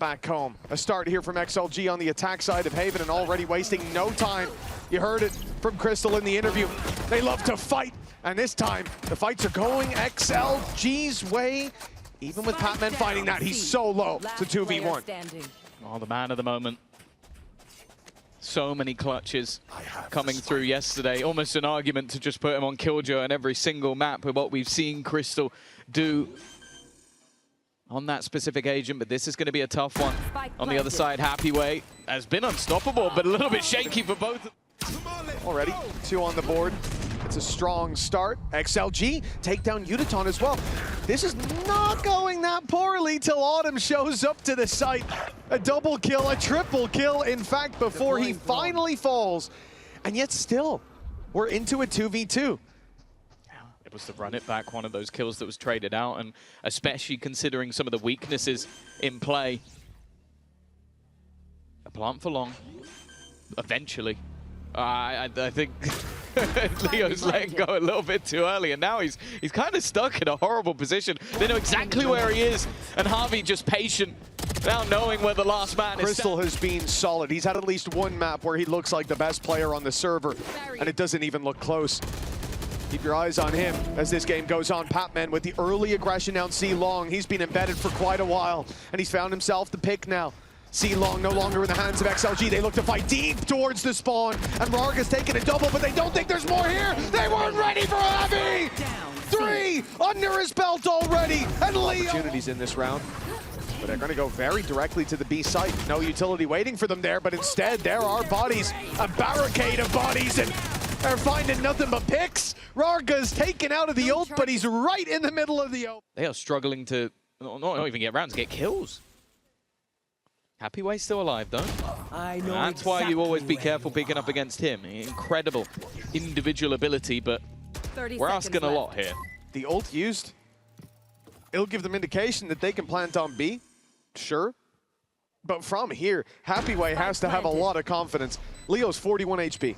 back home. A start here from XLG on the attack side of Haven and already wasting no time. You heard it from Crystal in the interview. They love to fight, and this time the fights are going XLG's way. Even with PatMen finding that, he's so low to 2v1. Oh, the man of the moment. So many clutches coming through yesterday. Almost an argument to just put him on Killjoy on every single map with what we've seen Crystal do on that specific agent, but this is going to be a tough one. On the other side, happywei has been unstoppable, but a little bit shaky for both. Already, 2 on the board. It's a strong start. XLG take down UdoTan as well. This is not going that poorly till Autumn shows up to the site. A double kill, a triple kill, in fact, before he finally falls. And yet still, we're into a 2v2. It was the run it back, one of those kills that was traded out, and especially considering some of the weaknesses in play. A plant for long, eventually. I think Leo's letting go a little bit too early, and now he's kind of stuck in a horrible position. They know exactly where he is, and Harvey just patient, now knowing where the last man is. Crystal has been solid. He's had at least one map where he looks like the best player on the server, and it doesn't even look close. Keep your eyes on him as this game goes on. PatMen with the early aggression down C-Long. He's been embedded for quite a while, and he's found himself the pick now. C-Long no longer in the hands of XLG. They look to fight deep towards the spawn, and Rarga's taking a double, but they don't think there's more here. They weren't ready for heavy. 3 under his belt already, and Leo. Opportunities in this round, but they're going to go very directly to the B site. No utility waiting for them there, but instead there are bodies, a barricade of bodies, and they're finding nothing but picks. Rarga's taken out of the ult, but he's right in the middle of the ult. They are struggling to not even get rounds, to get kills. happywei still alive though. I know That's why you always be careful picking up against him. Incredible individual ability, but we're asking a lot here. The ult used, it'll give them indication that they can plant on B, sure. But from here, happywei has to have a lot of confidence. Leo's 41 HP.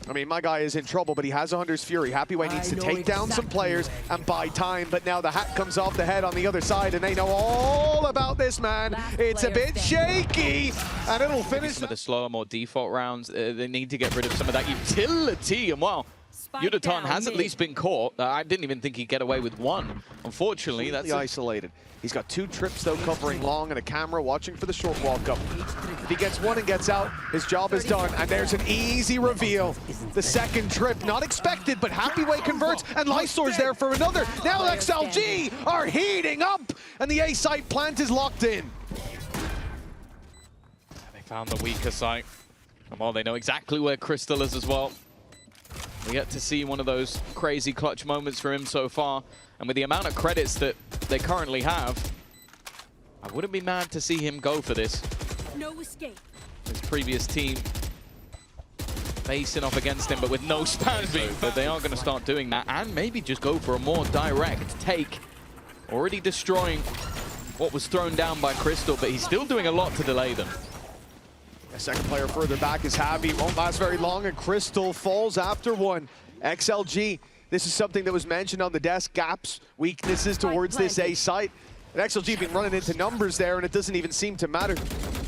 I mean, my guy is in trouble, but he has a Hunter's Fury. happywei needs to take down some players and buy time, but now the hat comes off the head on the other side, and they know all about this man. It's a bit shaky, and it'll finish. Some of the slower, more default rounds, they need to get rid of some of that utility, and wow. UdoTan has at least been caught. I didn't even think he'd get away with one. Unfortunately, that's isolated. He's got 2 trips, though, covering long, and a camera watching for the short walk up. If he gets one and gets out, his job is done, and there's an easy reveal. The second trip, not expected, but happywei converts, and Lysoar's there for another. Now XLG are heating up, and the A site plant is locked in. They found the weaker site. And well, they know exactly where Crystal is as well. We get to see one of those crazy clutch moments for him so far. And with the amount of credits that they currently have, I wouldn't be mad to see him go for this. No escape. His previous team facing off against him, but with no spams being. But they are going to start doing that and maybe just go for a more direct take. Already destroying what was thrown down by Crystal, but he's still doing a lot to delay them. A second player further back is Javi. Won't last very long, and Crystal falls after one. XLG, this is something that was mentioned on the desk. Gaps, weaknesses towards this A site. And XLG been running into numbers there, and it doesn't even seem to matter.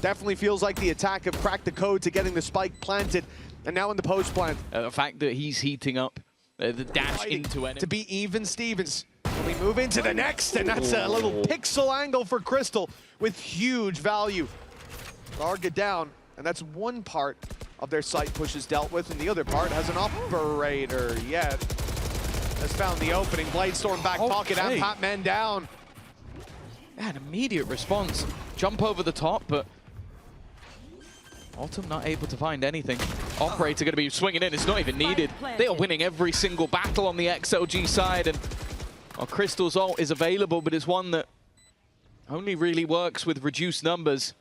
Definitely feels like the attack have cracked the code to getting the spike planted, and now in the post plant. The fact that he's heating up, the dash into enemy. To be even Stevens. We move into the next, and that's a little pixel angle for Crystal with huge value. Rarga down. And that's one part of their site pushes dealt with, and the other part has an operator yet. Has found the opening. Bladestorm back pocket and PatMen down. Yeah, an immediate response. Jump over the top, but Autumn not able to find anything. Operator going to be swinging in. It's not even needed. They are winning every single battle on the XLG side, and Crystal's ult is available, but it's one that only really works with reduced numbers.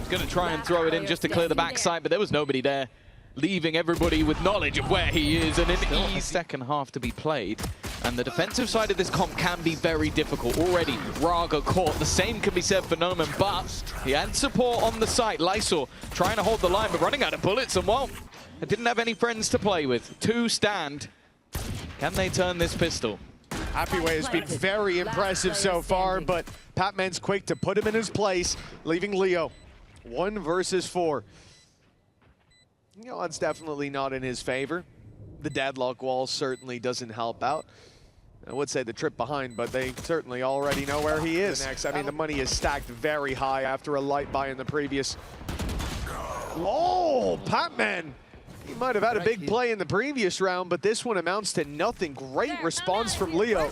Going to try and throw it in just to clear the backside, but there was nobody there, leaving everybody with knowledge of where he is, and an easy second half to be played. And the defensive side of this comp can be very difficult. Already, Rarga caught. The same can be said for NoMan, but he had support on the site. Lysoar trying to hold the line, but running out of bullets, and well, I didn't have any friends to play with. 2 stand. Can they turn this pistol? happywei has been very impressive so far, but PatMen's quick to put him in his place, leaving Leo 1 versus 4. You know, it's definitely not in his favor. The deadlock wall certainly doesn't help out. I would say the trip behind, but they certainly already know where he is. Next, I mean, the money is stacked very high after a light buy in the previous. Oh, PatMen! He might have had a big play in the previous round, but this one amounts to nothing. Great response from Leo.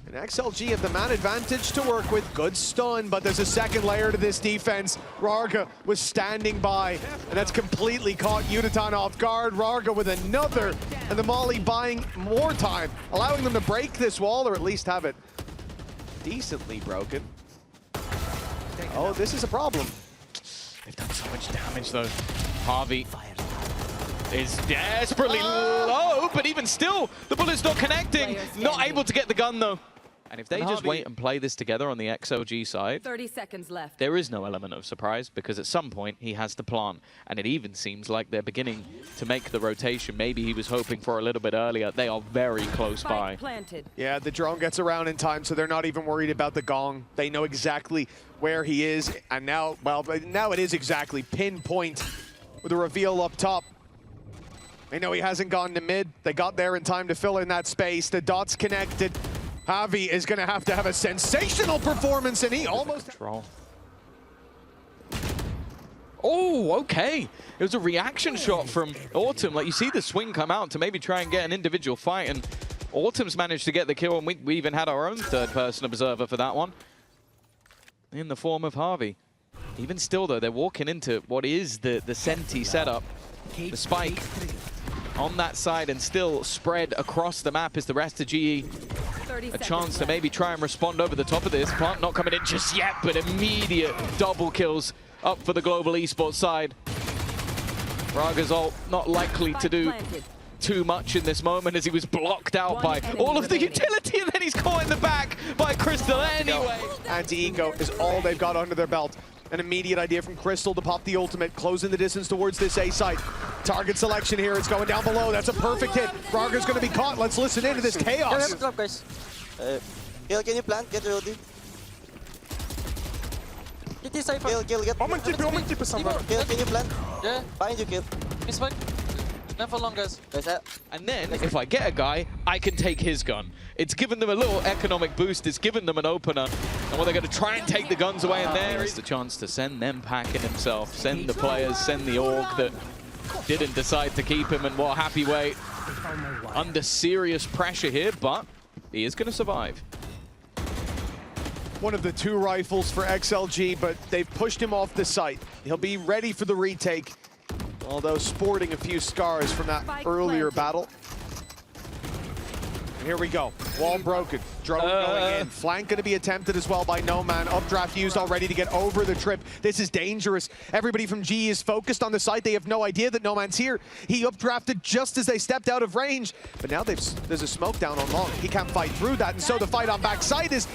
And XLG have the man advantage to work with. Good stun, but there's a second layer to this defense. Rarga was standing by, and that's completely caught UdoTan off guard. Rarga with another, and the Molly buying more time, allowing them to break this wall, or at least have it decently broken. Oh, this is a problem. They've done so much damage, though. Harvey is desperately low, but even still, the bullet's not connecting. Not able to get the gun, though. And if they just wait and play this together on the XLG side, 30 seconds left. there is no element of surprise, because at some point he has the plan. And it even seems like they're beginning to make the rotation. Maybe he was hoping for a little bit earlier. They are very close by. Planted. Yeah, the drone gets around in time, so they're not even worried about the gong. They know exactly where he is. And now, well, now it is exactly pinpoint with a reveal up top. They know he hasn't gone to mid. They got there in time to fill in that space. The dots connected. Javi is going to have a sensational performance, and he almost... Control. Oh, okay. It was a reaction shot from Autumn. Like, you see the swing come out to maybe try and get an individual fight, and Autumn's managed to get the kill, and we even had our own third-person observer for that one, in the form of Harvey. Even still, though, they're walking into what is the Senti setup. The spike on that side, and still spread across the map is the rest of GE. A chance to maybe try and respond over the top of this. Plant not coming in just yet, but immediate double kills up for the global esports side. Rarga's ult not likely to do too much in this moment, as he was blocked out by all of the utility, and then he's caught in the back by Crystal anyway. Anti-eco is all they've got under their belt. An immediate idea from Crystal to pop the ultimate, closing the distance towards this A site. Target selection here, it's going down below. That's a perfect hit. Rarga's going to be caught. Let's listen into this chaos. Drop, guys. Kill, can you plant? Get ready. Get this side. Kill, get. Omen tipi somewhere. Kill, can you plant? Yeah, Find you, kill. he's fine. Not for long, guys. Guys, And then, if I get a guy, I can take his gun. It's given them a little economic boost. It's given them an opener. And well, they're going to try and take the guns away, and there is the chance to send them packing himself. Send the players, send the org that didn't decide to keep him. And what happywei under serious pressure here, but he is going to survive. One of the 2 rifles for XLG, but they've pushed him off the site. He'll be ready for the retake, although sporting a few scars from that earlier battle. And here we go. Wall broken. Drone going in. Flank going to be attempted as well by NoMan. Updraft used already to get over the trip. This is dangerous. Everybody from G is focused on the site. They have no idea that NoMan's here. He updrafted just as they stepped out of range. But now there's a smoke down on long. He can't fight through that, and so the fight on backside is...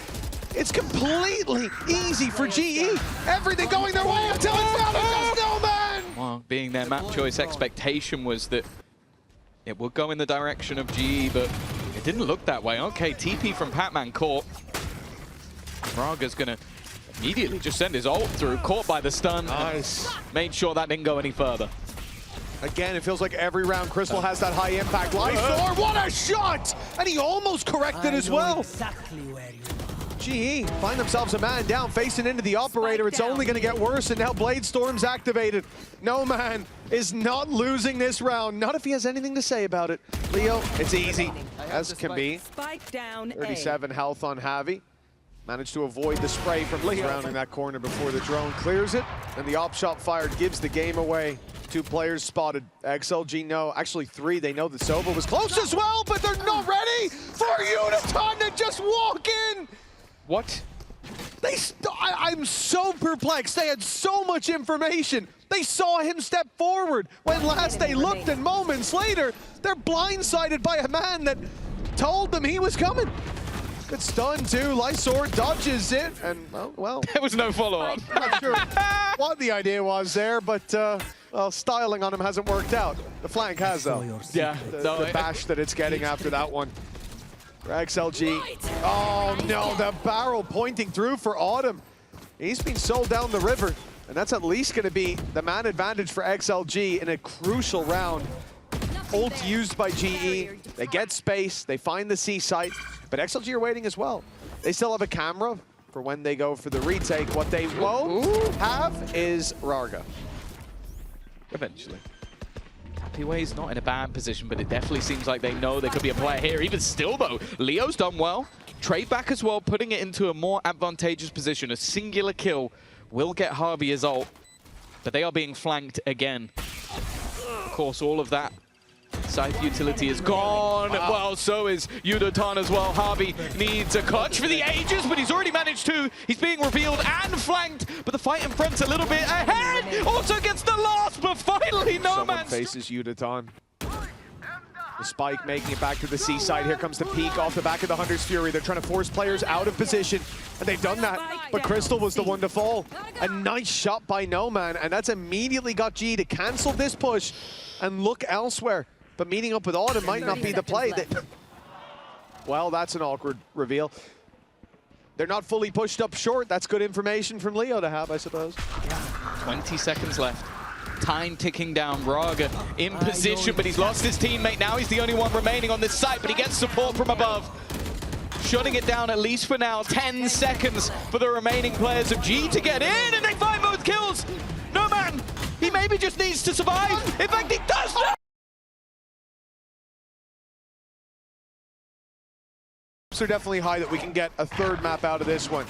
It's completely easy for GE. Everything going their way until it's down to just NoMan! Well, being their map choice, expectation was that it would go in the direction of GE, but it didn't look that way. Okay, TP from PatMen caught. Rarga's gonna immediately just send his ult through, caught by the stun. Nice. Made sure that didn't go any further. Again, it feels like every round Crystal has that high impact. Lysoar, what a shot! And he almost corrected as well. Exactly where you are. GE find themselves a man down, facing into the operator. It's only going to get worse, and now Blade Storm's activated. NoMan is not losing this round, not if he has anything to say about it. Leo, it's easy, as can be. Spike down 37 health on Javi. Managed to avoid the spray from Leo. Surrounding that corner before the drone clears it, and the op shot fired gives the game away. 2 players spotted. XLG know, actually 3. They know that Sova was close as well, but they're not ready for UdoTan to just walk in. What? I'm so perplexed. They had so much information. They saw him step forward when last they looked, and moments later, they're blindsided by a man that told them he was coming. Good stun too. Lysoar dodges it, and well, There was no follow-up. I'm not sure what the idea was there, but well, styling on him hasn't worked out. The flank has though. Yeah. The bash that it's getting after that one. for XLG. Oh no, the barrel pointing through for Autumn. He's been sold down the river, and that's at least going to be the man advantage for XLG in a crucial round. Ult used by GE. They get space, they find the C site, but XLG are waiting as well. They still have a camera for when they go for the retake. What they won't have is Rarga. Eventually. happywei's not in a bad position, but it definitely seems like they know there could be a player here. Even still, though, Leo's done well. Trade back as well, putting it into a more advantageous position. A singular kill will get Harvey his ult, but they are being flanked again. Of course, all of that scythe utility is gone. Wow. Well, so is UdoTan as well. Harvey needs a clutch for the ages, but he's already managed to. He's being revealed and flanked, but the fight in front's a little bit ahead. Also gets the last, but finally NoMan faces UdoTan. The spike making it back to the C side. Here comes the peak off the back of the Hunter's Fury. They're trying to force players out of position, and they've done that. But Crystal was the one to fall. A nice shot by NoMan, and that's immediately got G to cancel this push and look elsewhere. But meeting up with Autumn might not be the play. Well, that's an awkward reveal. They're not fully pushed up short. That's good information from Leo to have, I suppose. 20 seconds left. Time ticking down. Rarga in position, but he's lost his teammate. Now he's the only one remaining on this site, but he gets support from above. Shutting it down, at least for now. 10 seconds for the remaining players of G to get in, and they find both kills. NoMan, he maybe just needs to survive. In fact, he does not. Are definitely high that we can get a third map out of this one.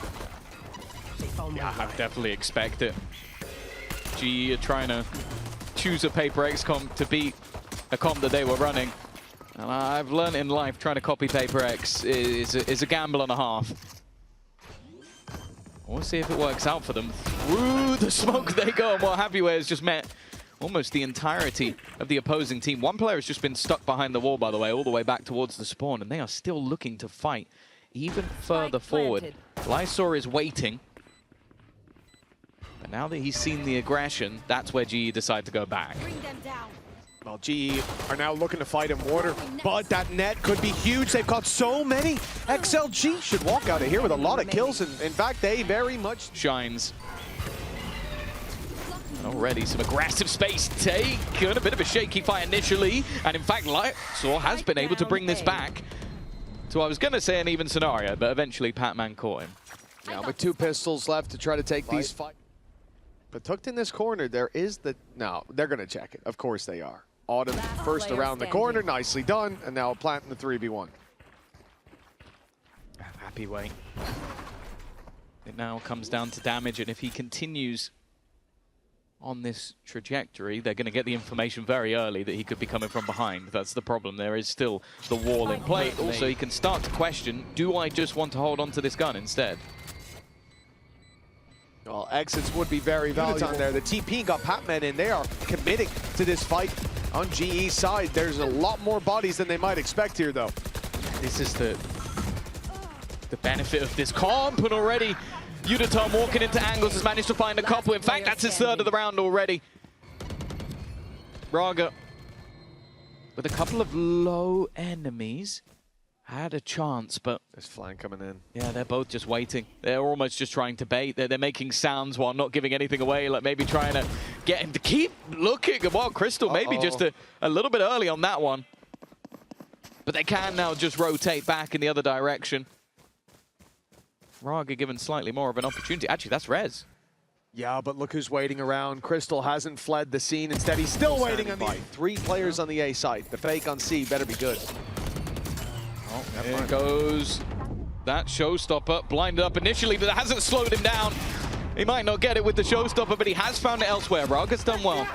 Yeah, I definitely expect it. G are trying to choose a Paper X comp to beat a comp that they were running. And I've learned in life trying to copy Paper X is a gamble and a half. We'll see if it works out for them. Through the smoke they go, and what happywei has just met almost the entirety of the opposing team. One player has just been stuck behind the wall, by the way, all the way back towards the spawn, and they are still looking to fight even further forward. Lysoar is waiting. But now that he's seen the aggression, that's where GE decide to go back. Well, GE are now looking to fight in water, but that net could be huge. They've got so many. XLG should walk out of here with a lot of kills, and in fact, they very much shines. And already some aggressive space taken, a bit of a shaky fight initially, and in fact, Lysoar has been able to bring this back to, I was going to say, an even scenario, but eventually PatMen caught him. Yeah, with 2 pistols left to try to take these fights. But tucked in this corner, there is the... No, they're going to check it. Of course they are. Autumn first around the corner, nicely done, and now planting the 3v1. happywei. It now comes down to damage, and if he continues on this trajectory, they're going to get the information very early that he could be coming from behind. That's the problem. There is still the wall in play. Also, he can start to question, do I just want to hold on to this gun instead? Well, exits would be very valuable there. The TP got PatMen in. They are committing to this fight on GE's side. There's a lot more bodies than they might expect here, though. This is the benefit of this comp, and already UdoTan walking into angles has managed to find a couple. In fact, that's his third of the round already. Rarga, with a couple of low enemies, had a chance, but... There's flank coming in. Yeah, they're both just waiting. They're almost just trying to bait. They're making sounds while not giving anything away, like maybe trying to get him to keep looking. Well, Crystal maybe just a little bit early on that one. But they can now just rotate back in the other direction. Rarga given slightly more of an opportunity. Actually, that's Rez. Yeah, but look who's waiting around. Crystal hasn't fled the scene. Instead, he's still waiting on the 3 players on the A side. The fake on C better be good. Oh, there goes that showstopper. Blinded up initially, but that hasn't slowed him down. He might not get it with the showstopper, but he has found it elsewhere. Rarga's done well.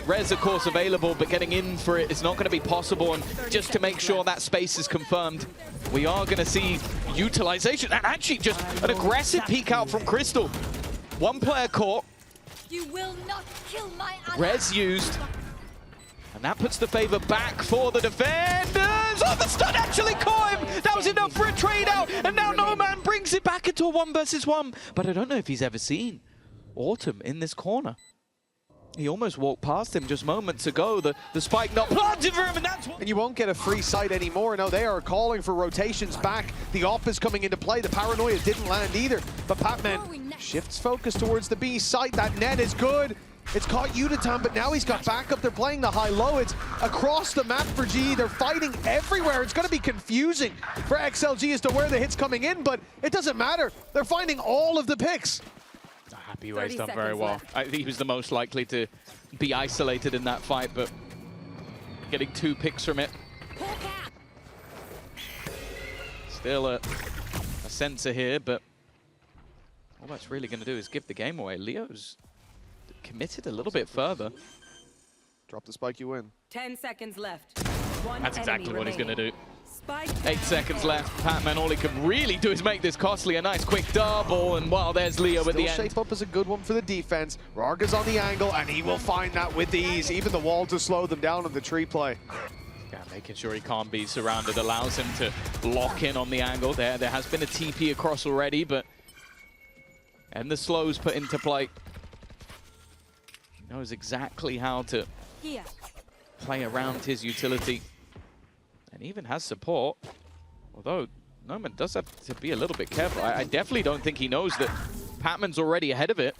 Rez, of course, available, but getting in for it is not going to be possible. And just to make sure that space is confirmed, we are going to see utilization. And actually just an aggressive peek out from Crystal. 1 player caught. You will not kill my Rez used. And that puts the favor back for the defenders. Oh, the stun actually caught him. That was enough for a trade out. And now NoMan brings it back into a 1 versus 1. But I don't know if he's ever seen Autumn in this corner. He almost walked past him just moments ago. The spike not planted for him, and that's what... And you won't get a free sight anymore. No, they are calling for rotations back. The off is coming into play. The paranoia didn't land either. But PatMen shifts focus towards the B site. That net is good. It's caught UdoTan, but now he's got backup. They're playing the high-low. It's across the map for GE. They're fighting everywhere. It's going to be confusing for XLG as to where the hit's coming in, but it doesn't matter. They're finding all of the picks. happywei's done very well. I think he was the most likely to be isolated in that fight, but getting 2 picks from it. Still a sensor here, but all that's really going to do is give the game away. Leo's committed a little bit further. Drop the spike, you win. 10 seconds left. That's exactly what he's going to do. Spike 8 seconds left. PatMen, all he can really do is make this costly. A nice quick double, and wow, there's Leo at the end. Shape up as a good one for the defense. Rarga's on the angle, and he will find that with ease. Even the wall to slow them down on the tree play. Yeah, making sure he can't be surrounded allows him to lock in on the angle there. There has been a TP across already, but... And the slows put into play. He knows exactly how to play around his utility. And even has support. Although, NoMan does have to be a little bit careful. I definitely don't think he knows that PatMen's already ahead of it.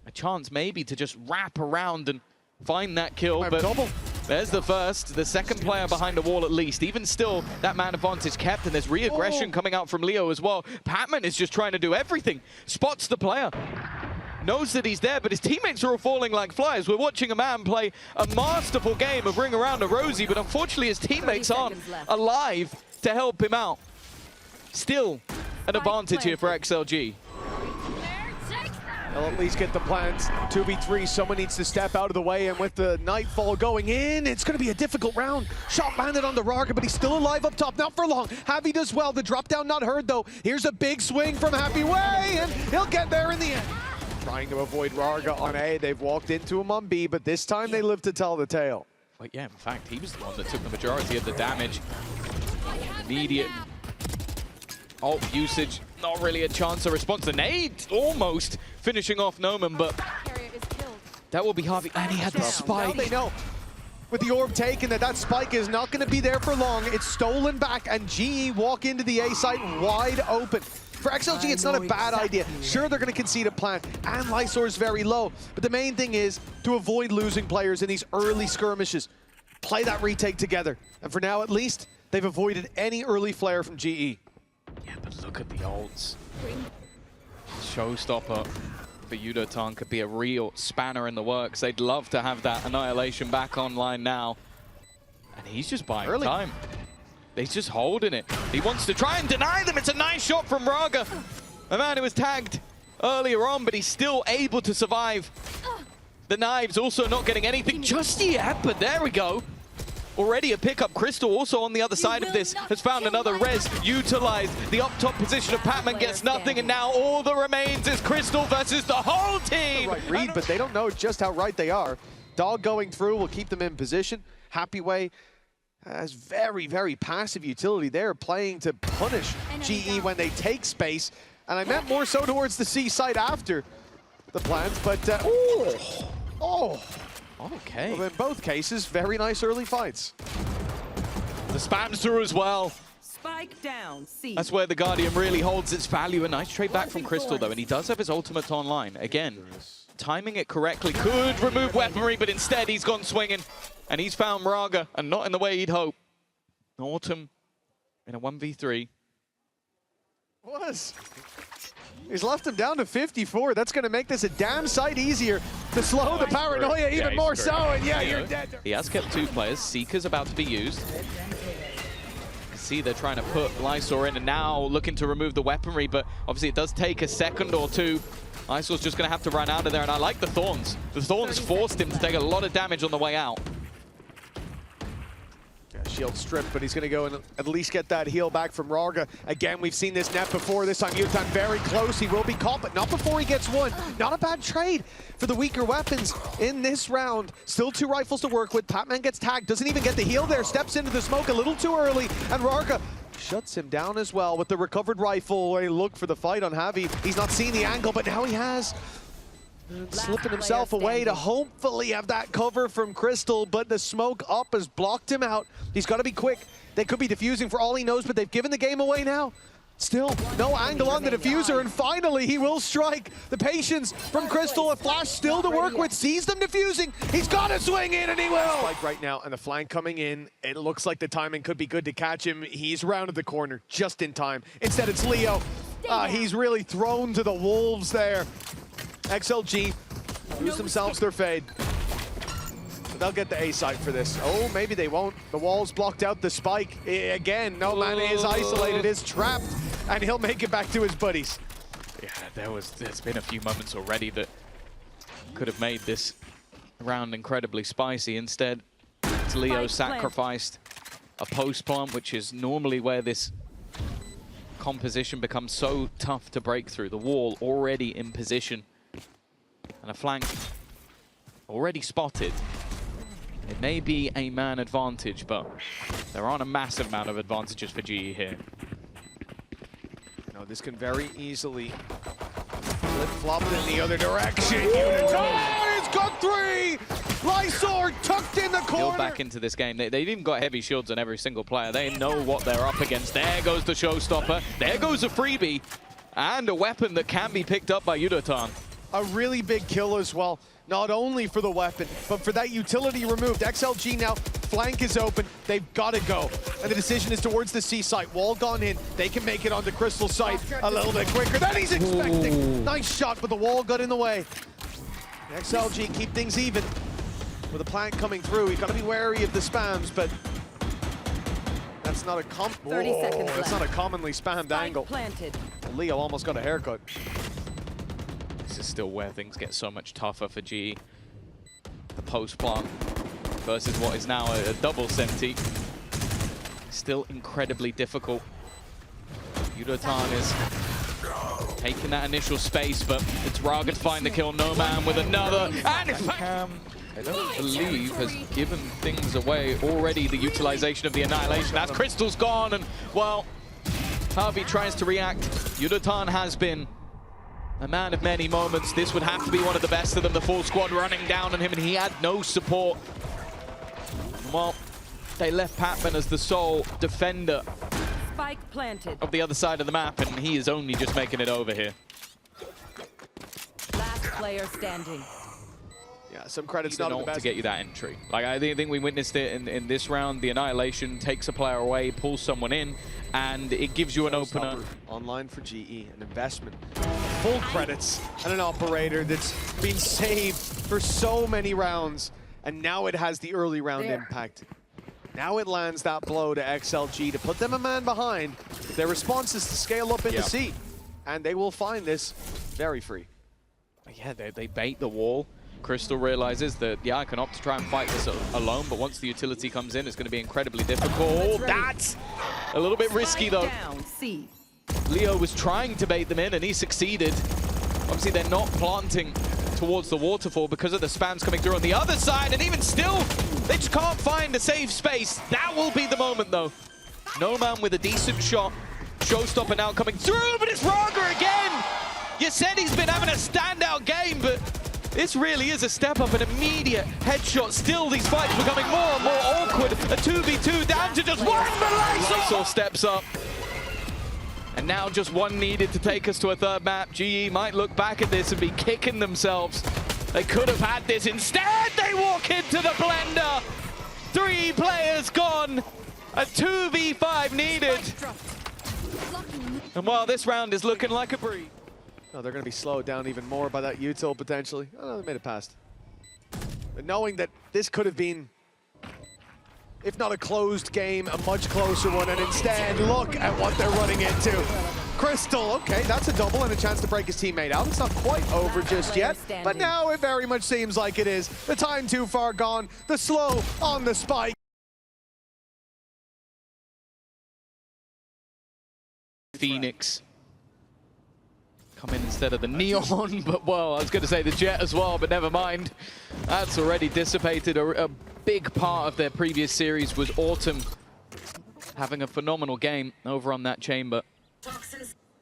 A chance maybe to just wrap around and find that kill, but double. There's the first. The second player behind the wall at least. Even still, that man advantage kept, and there's re-aggression coming out from Leo as well. PatMen is just trying to do everything. Spots the player. Knows that he's there, but his teammates are all falling like flies. We're watching a man play a masterful game of ring around a Rosie, but unfortunately his teammates aren't alive to help him out. Still an advantage here for XLG. They'll at least get the plans. 2v3, someone needs to step out of the way, and with the Nightfall going in, it's going to be a difficult round. Shot landed on the Rarga, but he's still alive up top, not for long. Happy does well, the drop down not heard though. Here's a big swing from happywei, and he'll get there in the end. Trying to avoid Rarga on A. They've walked into him on B, but this time they live to tell the tale. Well, yeah, in fact, he was the one that took the majority of the damage. Immediate ult usage, not really a chance of response. The nade almost finishing off NoMan, but that will be Harvey. And he had the spike. Now they know. With the orb taken that spike is not going to be there for long. It's stolen back, and GE walk into the A site wide open. For XLG, it's not a bad idea. Sure, they're going to concede a plant, and Lysoar's very low. But the main thing is to avoid losing players in these early skirmishes. Play that retake together. And for now, at least, they've avoided any early flare from GE. Yeah, but look at the ults. Showstopper for UdoTan could be a real spanner in the works. They'd love to have that Annihilation back online now. And he's just buying time. He's just holding it. He wants to try and deny them. It's a nice shot from Rarga. A man who was tagged earlier on, but he's still able to survive. The knives also not getting anything just yet, but there we go. Already a pickup. Crystal also on the other side of this has found another res utilized. The up top position of PatMen gets nothing, and now all that remains is Crystal versus the whole team. Right read, but they don't know just how right they are. Dog going through will keep them in position. happywei has very, very passive utility. They're playing to punish GE when they take space. And I meant more so towards the C site after the plans, but okay. Well, in both cases, very nice early fights. The spams through as well. Spike down, C. That's where the Guardian really holds its value. A nice trade back from Crystal though, and he does have his ultimate online. Again, timing it correctly. Could remove weaponry, but instead he's gone swinging. And he's found Rarga, and not in the way he'd hope. Autumn in a 1v3. He's left him down to 54. That's going to make this a damn sight easier to slow the paranoia even more so. And yeah, you're dead. He has kept 2 players. Seeker's about to be used. See, they're trying to put Lysoar in, and now looking to remove the weaponry, but obviously it does take a second or two. Lysoar's just going to have to run out of there, and I like the Thorns. The Thorns forced him to take a lot of damage on the way out. Shield stripped, but he's going to go and at least get that heal back from Rarga. Again, we've seen this net before. This time UdoTan very close. He will be caught, but not before he gets one. Not a bad trade for the weaker weapons in this round. Still 2 rifles to work with. PatMen gets tagged, doesn't even get the heal there. Steps into the smoke a little too early, and Rarga shuts him down as well with the recovered rifle. Where he looked for the fight on Javi. He's not seen the angle, but now he has. Slipping himself away to hopefully have that cover from Crystal, but the smoke up has blocked him out. He's got to be quick. They could be defusing for all he knows, but they've given the game away now. Still, no angle on the diffuser, and finally he will strike. The patience from Crystal, a flash still to work with, sees them defusing. He's got to swing in, and he will. Spike right now, and the flank coming in. It looks like the timing could be good to catch him. He's rounded the corner just in time. Instead, it's Leo. He's really thrown to the wolves there. XLG lose themselves their fade. They'll get the A site for this. Oh, maybe they won't. The wall's blocked out the spike. Again, NoMan is isolated, is trapped, and he'll make it back to his buddies. Yeah, there's been a few moments already that could have made this round incredibly spicy. Instead, Leo sacrificed a post plant, which is normally where this composition becomes so tough to break through. The wall already in position, and a flank already spotted. It may be a man advantage, but there aren't a massive amount of advantages for GE here. No, this can very easily flip-flop in the other direction. UdoTan, it's got three! Lysoar tucked in the corner! He'll back into this game. They've even got heavy shields on every single player. They know what they're up against. There goes the showstopper. There goes a freebie. And a weapon that can be picked up by UdoTan. A really big kill as well. Not only for the weapon, but for that utility removed. XLG now, flank is open. They've got to go. And the decision is towards the C site. Wall gone in. They can make it onto Crystal site a little bit quicker than he's expecting. Ooh. Nice shot, but the wall got in the way. XLG keep things even. With a plant coming through, you've got to be wary of the spams, but that's not a 30 seconds that's left. not a commonly spammed Spike angle. planted. Leo almost got a haircut. This is still where things get so much tougher for GE. The post plant versus what is now a double senti. Still incredibly difficult. UdoTan is taking that initial space, but it's Rarga to find the kill. NoMan with another, and in fact, I don't believe has given things away already. The utilization of the annihilation as Crystal's gone, and well, Harvey tries to react. UdoTan has been a man of many moments. This would have to be one of the best of them. The full squad running down on him, and he had no support. Well, they left PatMen as the sole defender Spike planted. of the other side of the map, and he is only just making it over here. Last player standing. Yeah, some credits Not not the best. to get you that entry. Like, I think we witnessed it in this round. The annihilation takes a player away, pulls someone in, and it gives you an opener. Online for GE, an investment. Full credits, and an operator that's been saved for so many rounds, and now it has the early round impact. Now it lands that blow to XLG to put them a man behind. Their response is to scale up into C, and they will find this very free. Yeah, they bait the wall. Crystal realizes that, yeah, I can opt to try and fight this alone, but once the utility comes in, it's going to be incredibly difficult. That's a little bit risky, though. Down, C. Leo was trying to bait them in, and he succeeded. Obviously, they're not planting towards the waterfall because of the spams coming through on the other side, and even still, they just can't find a safe space. That will be the moment, though. NoMan with a decent shot. Showstopper now coming through, but it's Rarga again! You said he's been having a standout game, but this really is a step up, an immediate headshot. Still, these fights becoming more and more awkward. A 2v2 down to just one, but Lysoar steps up. And now just one needed to take us to a third map. GE might look back at this and be kicking themselves. They could have had this. Instead, they walk into the blender. 3 players gone. A 2v5 needed. And while this round is looking like a breeze. No, they're going to be slowed down even more by that util potentially. Oh, they made it past. But knowing that this could have been, if not a closed game, a much closer one, and instead, look at what they're running into. Crystal, okay, that's a double and a chance to break his teammate out. It's not quite over just yet, but now it very much seems like it is. The time too far gone, the slow on the spike. Phoenix come in instead of the Neon, but well, I was going to say the Jet as well, but never mind. That's already dissipated. A big part of their previous series was Autumn having a phenomenal game over on that chamber.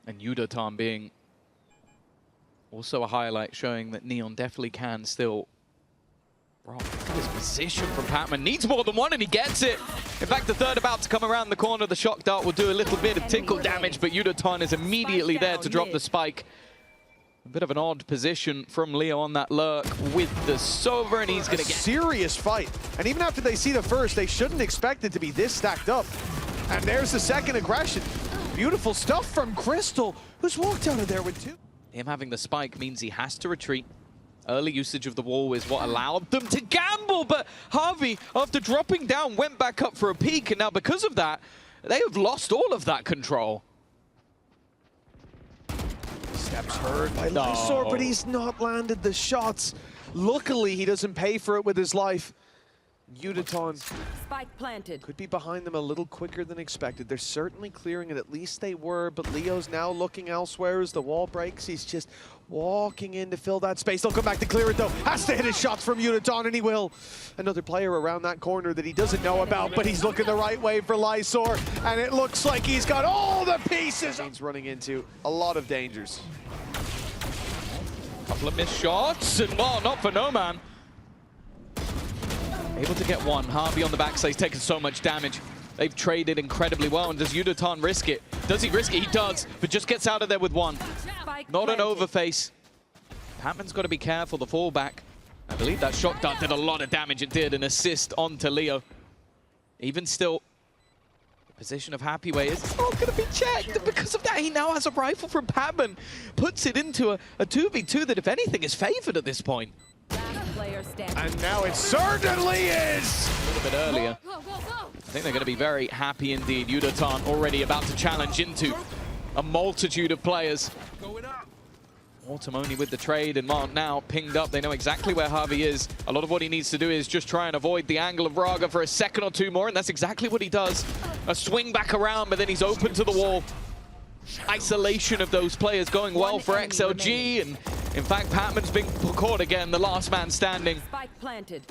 And UdoTan being Also a highlight showing that Neon definitely can still. Bro, look at this position from PatMen. Needs more than one and he gets it. In fact, the third about to come around the corner. The shock dart will do a little bit of tickle damage, but UdoTan is immediately there to drop the spike. A bit of an odd position from Leo on that lurk with the Sova, and he's going to get... serious fight. And even after they see the first, they shouldn't expect it to be this stacked up. And there's the second aggression. Beautiful stuff from Crystal, who's walked out of there with two. Him having the spike means he has to retreat. Early usage of the wall is what allowed them to gamble, but Harvey, after dropping down, went back up for a peek, and now because of that, they have lost all of that control. Steps heard by Lysoar, but he's not landed the shots. Luckily, he doesn't pay for it with his life. UdoTan Spike planted. could be behind them a little quicker than expected. They're certainly clearing it, at least they were, but Leo's now looking elsewhere as the wall breaks. He's just walking in to fill that space. They'll come back to clear it though. Has to hit his shots from UdoTan, and he will. Another player around that corner that he doesn't know about, but he's looking the right way for Lysoar, and it looks like he's got all the pieces. He's running into a lot of dangers. Couple of missed shots, and well, not for NoMan. Able to get one. Harvey on the backside, he's taken so much damage. They've traded incredibly well, and does UdoTan risk it? Does he risk it? He does, but just gets out of there with one. Spike Not an planted. overface. PatMen's got to be careful, the fallback. I believe that shock dart did a lot of damage. It did an assist onto Leo. Even still, the position of happywei is not going to be checked. And because of that, he now has a rifle from PatMen. Puts it into a 2v2 that, if anything, is favored at this point. Last player standing. And now it certainly is! A little bit earlier. Go, go, go. I think they're going to be very happy indeed. UdoTan already about to challenge into a multitude of players. Autumn only with the trade, and Mark now pinged up. They know exactly where Harvey is. A lot of what he needs to do is just try and avoid the angle of Rarga for a second or two more, and that's exactly what he does. A swing back around, but then he's open to the wall. Isolation of those players going well for XLG, and in fact, PatMen's been caught again, the last man standing. Spike planted.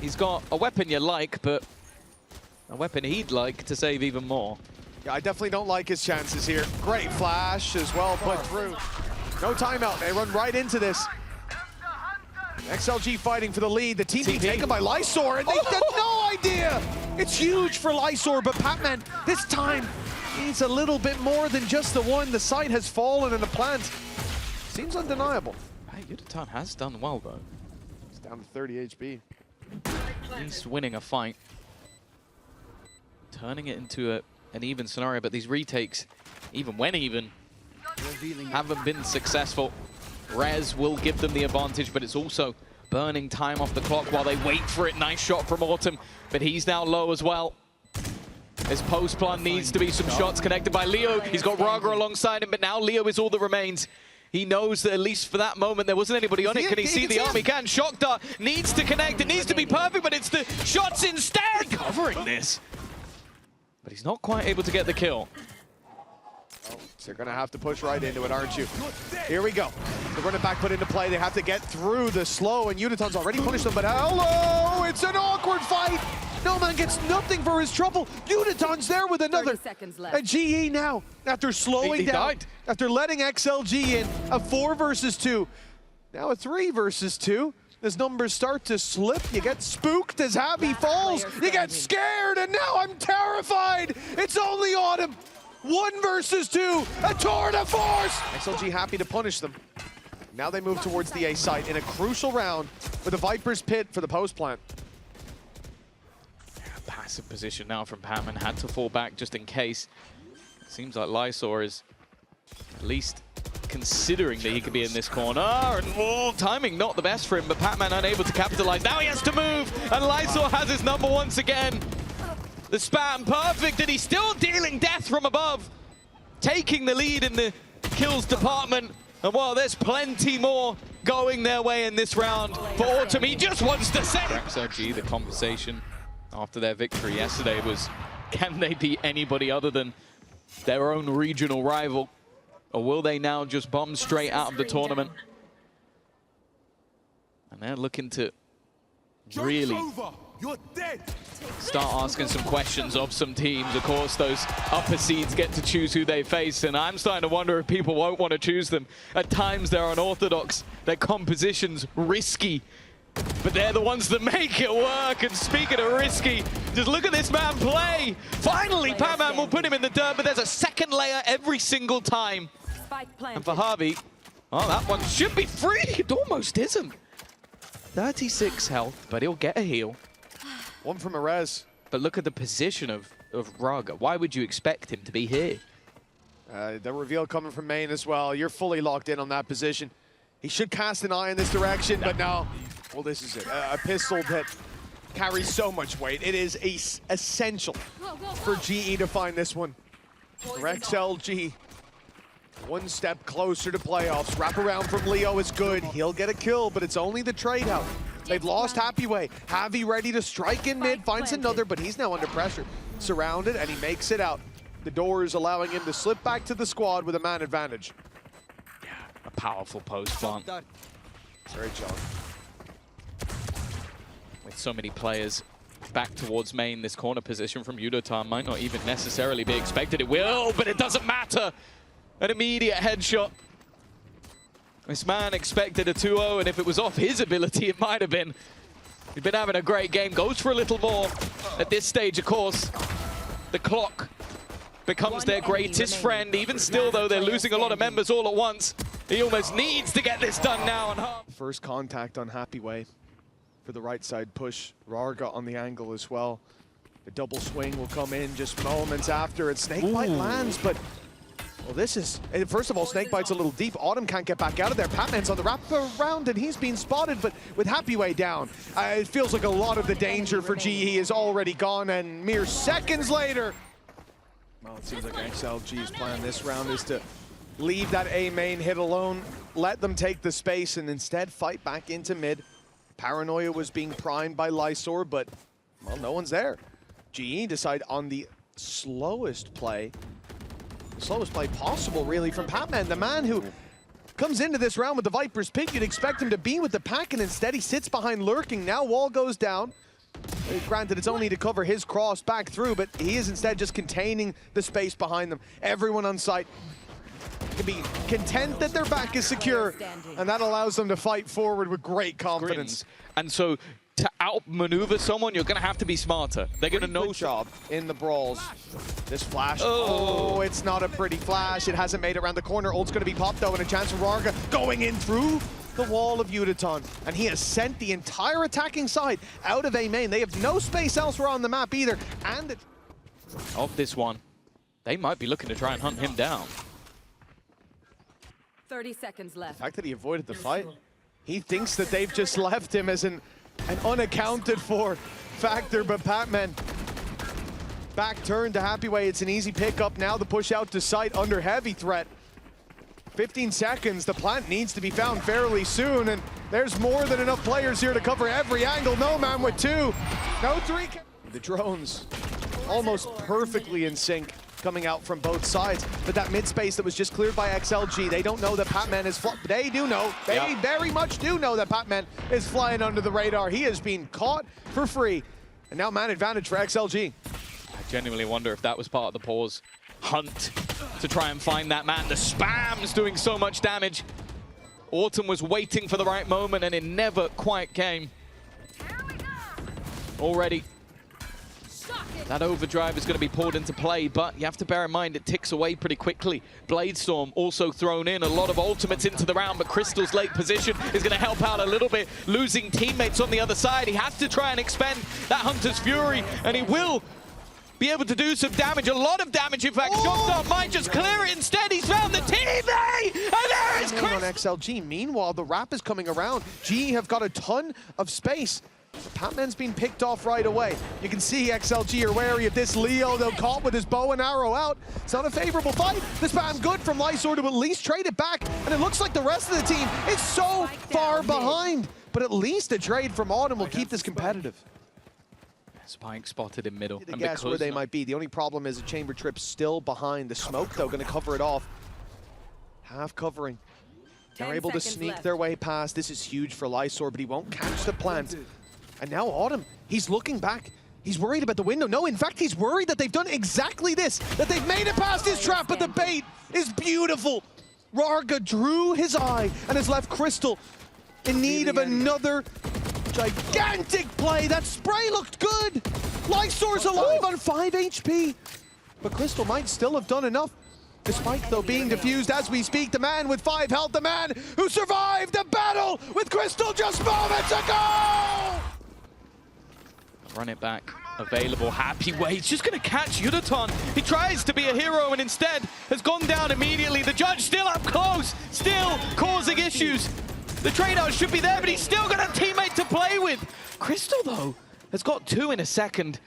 He's got a weapon you like, but a weapon he'd like to save even more. Yeah, I definitely don't like his chances here. Great flash as well put through. No timeout, they run right into this. XLG fighting for the lead. The team being taken by Lysoar, and they had no idea. It's huge for Lysoar, but PatMen this time needs a little bit more than just the one. The site has fallen in the plant. Seems undeniable. Hey, UdoTan has done well though. It's down to 30 HP. At least winning a fight. Turning it into an even scenario, but these retakes, even when even, haven't been successful. Rez will give them the advantage, but it's also burning time off the clock while they wait for it. Nice shot from Autumn, but he's now low as well. His post plan needs to be some shots connected by Leo. He's got Rarga alongside him, but now Leo is all that remains. He knows that at least for that moment there wasn't anybody on it. Can he see the arm? He can. Shock dart needs to connect. It needs to be perfect, but it's the shots instead covering this. But he's not quite able to get the kill. So they're going to have to push right into it, aren't you? Here we go. The running back put into play. They have to get through the slow, and UdoTan's already punished them, but hello! It's an awkward fight! NoMan gets nothing for his trouble. UdoTan's there with another. 30 seconds left. And GE now, after slowing He down, died. after letting XLG in, a 4 versus 2. Now a 3 versus 2. As numbers start to slip, you get spooked as Happy falls. You get scared, and now I'm terrified. It's only Autumn. 1 versus 2, a tour de force. XLG happy to punish them. Now they move towards the A site in a crucial round with a Viper's Pit for the post plant. Passive position now from PatMen. Had to fall back just in case. Seems like Lysoar is at least considering that he could be in this corner. And timing not the best for him, but PatMen unable to capitalize. Now he has to move, and Lysoar has his number once again. The spam perfect, and he's still dealing death from above. Taking the lead in the kills department. And while there's plenty more going their way in this round for Autumn, he just wants to save. XLG, the conversation after their victory yesterday was, can they beat anybody other than their own regional rival? Or will they now just bomb straight out of the tournament? And they're looking to really You're dead. Start asking some questions of some teams. Of course, those upper seeds get to choose who they face, and I'm starting to wonder if people won't want to choose them. At times, they're unorthodox, their composition's risky, but they're the ones that make it work. And speaking of risky, just look at this man play. Finally, PatMen will put him in the dirt, but there's a second layer every single time. Spike planted. And for Harvey, oh, that one should be free. It almost isn't. 36 health, but he'll get a heal. One from Arez. But look at the position of Rarga. Why would you expect him to be here? The reveal coming from main as well. You're fully locked in on that position. He should cast an eye in this direction, but no. Well, this is it. A pistol that carries so much weight. It is essential for GE to find this one. For XLG, one step closer to playoffs. Wrap around from Leo is good. He'll get a kill, but it's only the trade out. They've lost happywei. Javi ready to strike in mid, finds another, but he's now under pressure. Surrounded, and he makes it out. The door is allowing him to slip back to the squad with a man advantage. Yeah, a powerful post plant. Great job. With so many players back towards main, this corner position from UdoTan might not even necessarily be expected. It will, but it doesn't matter. An immediate headshot. This man expected a 2-0, and if it was off his ability, it might have been. He's been having a great game, goes for a little more. At this stage, of course, the clock becomes their greatest friend. Even still, though, they're losing a lot of members all at once. He almost needs to get this done now. First contact on happywei for the right side push. Rarga on the angle as well. The double swing will come in just moments after. It's Snakebite lands, but well, this is, first of all, Snakebite's a little deep. Autumn can't get back out of there. PatMen's on the wrap around, and he's been spotted, but with happywei down, it feels like a lot of the danger for GE is already gone, and mere seconds later. Well, it seems like XLG's plan this round is to leave that A main hit alone, let them take the space, and instead fight back into mid. Paranoia was being primed by Lysoar, but, well, no one's there. GE decide on the slowest play possible, really, from PatMen, the man who comes into this round with the Viper's pick. You'd expect him to be with the pack, and instead he sits behind lurking. Now wall goes down. Granted, it's only to cover his cross back through, but he is instead just containing the space behind them. Everyone on site can be content that their back is secure, and that allows them to fight forward with great confidence. And so, to outmaneuver someone, you're going to have to be smarter. They're going to know. Good job in the brawls. This flash, oh, it's not a pretty flash. It hasn't made it around the corner. Ult's going to be popped, though, and a chance for Rarga going in through the wall of UdoTan. And he has sent the entire attacking side out of A main. They have no space elsewhere on the map either. And of this one, they might be looking to try and hunt him down. 30 seconds left. The fact that he avoided the fight, he thinks that they've just left him as an unaccounted for factor, but PatMen back turn to happywei. It's an easy pickup now. The push out to site under heavy threat. 15 seconds. The plant needs to be found fairly soon, and there's more than enough players here to cover every angle. NoMan with 2. No 3. The drones almost perfectly in sync coming out from both sides, but that mid space that was just cleared by XLG, they don't know that PatMen is they do know. They very much do know that PatMen is flying under the radar. He is being caught for free, and now man advantage for XLG. I genuinely wonder if that was part of the pause hunt to try and find that man. The spam's doing so much damage. Autumn was waiting for the right moment, and it never quite came. Already, that overdrive is going to be poured into play, but you have to bear in mind it ticks away pretty quickly. Bladestorm also thrown in, a lot of ultimates into the round, but Crystal's late position is going to help out a little bit. Losing teammates on the other side, he has to try and expend that Hunter's Fury, and he will be able to do some damage, a lot of damage in fact. Shotstop might just clear it instead. He's found the TV, and there is Chris! On XLG. Meanwhile, the wrap is coming around. GE have got a ton of space. PatMen's been picked off right away. You can see XLG are wary of this. Leo, though, caught with his bow and arrow out. It's not a favorable fight. The spam good from Lysoar to at least trade it back, and it looks like the rest of the team is so far behind. But at least a trade from Autumn will keep this competitive. Spike spotted in middle. And guess where they might be. The only problem is a chamber trip still behind. The smoke, though, going to cover it off. Half covering. They're able to sneak their way past. This is huge for Lysoar, but he won't catch the plant. And now Autumn, he's looking back. He's worried about the window. No, in fact, he's worried that they've done exactly this, that they've made it past his trap, but the bait is beautiful. Rarga drew his eye and has left Crystal in need of another gigantic play. That spray looked good. Lysoar's alive on 5 HP. But Crystal might still have done enough. The spike, though, being defused as we speak. The man with 5 health, the man who survived the battle with Crystal just moments ago! Run it back. Available. happywei. He's just going to catch UdoTan. He tries to be a hero and instead has gone down immediately. The judge still up close, still causing issues. The trade-out should be there, but he's still got a teammate to play with. Crystal, though, has got 2 in a second.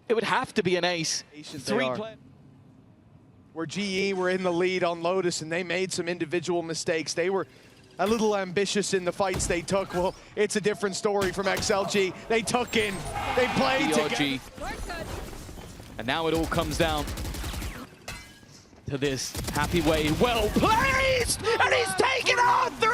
It would have to be an ace. 3 players. Where GE were in the lead on Lotus and they made some individual mistakes. They were a little ambitious in the fights they took. Well, it's a different story from XLG. They took in, they played together. And now it all comes down to this. happywei, well placed, and he's taken out 3!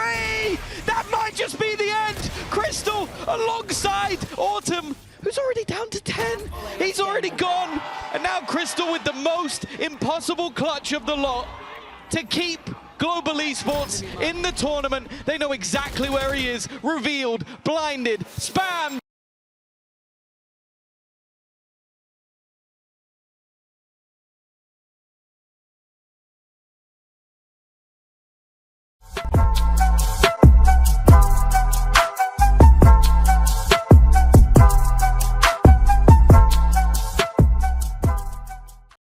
That might just be the end. Crystal alongside Autumn, who's already down to 10. He's already gone. And now Crystal with the most impossible clutch of the lot to keep Global Esports in the tournament. They know exactly where he is. Revealed, blinded, spammed.